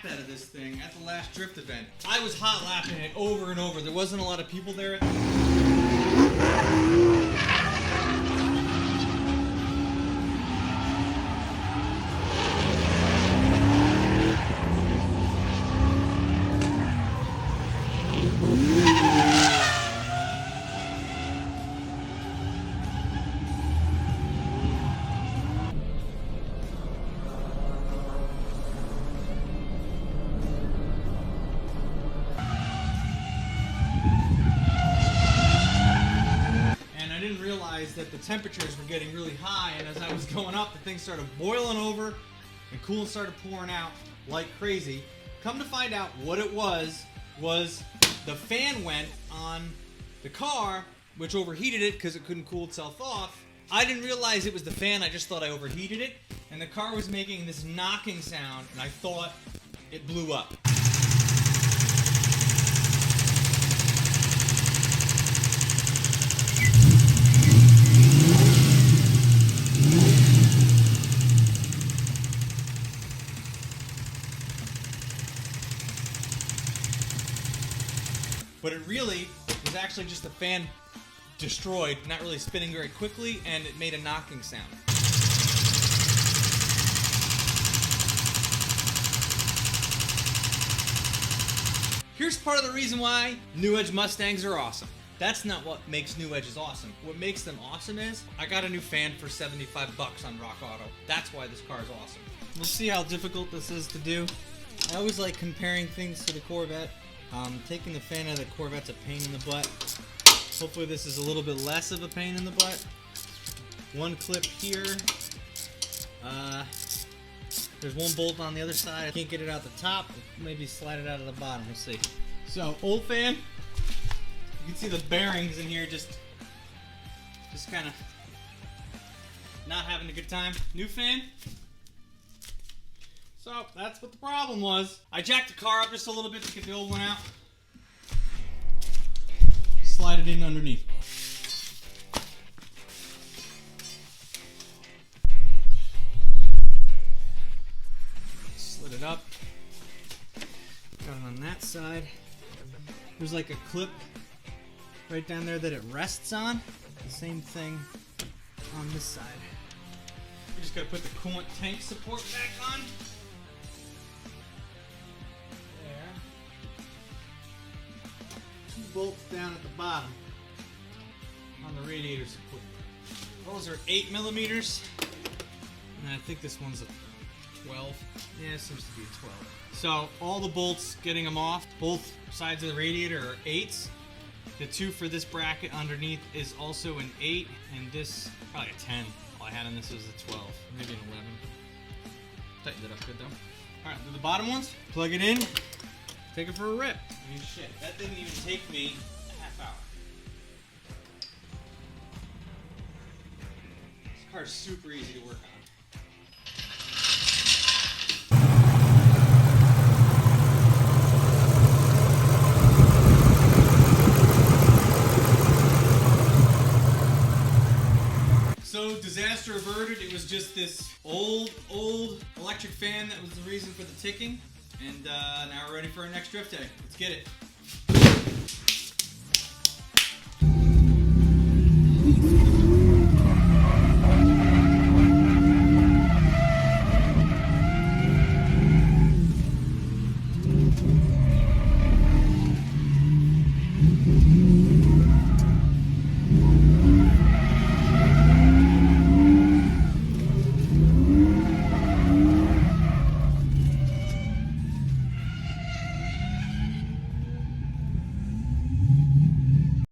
lap out of this thing at the last drift event. I was hot lapping it over and over. There wasn't a lot of people there. That the temperatures were getting really high, and as I was going up, the thing started boiling over and coolant started pouring out like crazy. Come to find out what it was the fan went on the car, which overheated it because it couldn't cool itself off. I didn't realize it was the fan. I just thought I overheated it, and the car was making this knocking sound, and I thought it blew up. But it really was actually just the fan destroyed, not really spinning very quickly, and it made a knocking sound. Here's part of the reason why new Edge Mustangs are awesome. That's not what makes new Edges awesome. What makes them awesome is I got a new fan for 75 bucks on Rock Auto. That's why this car is awesome. We'll see how difficult this is to do. I always like comparing things to the Corvette. Taking the fan out of the Corvette's a pain in the butt. Hopefully this is a little bit less of a pain in the butt. One clip here. There's one bolt on the other side. I can't get it out the top. Maybe slide it out of the bottom. We'll see. So, old fan. You can see the bearings in here just kind of not having a good time. New fan. So, that's what the problem was. I jacked the car up just a little bit to get the old one out. Slide it in underneath. Slid it up. Got it on that side. There's like a clip right down there that it rests on. The same thing on this side. We just gotta put the coolant tank support back on. Bolts down at the bottom on the radiator support. Those are 8 millimeters, and I think this one's a 12. Yeah, it seems to be a 12. So all the bolts, getting them off, both sides of the radiator are 8s. The two for this bracket underneath is also an 8, and this probably a 10. All I had on this was a 12, maybe an 11. Tightened it up good though. All right, the bottom ones, plug it in. Take it for a rip. I mean, shit, that didn't even take me a half hour. This car is super easy to work on. So, disaster averted. It was just this old electric fan that was the reason for the ticking. And now we're ready for our next drift day. Let's get it.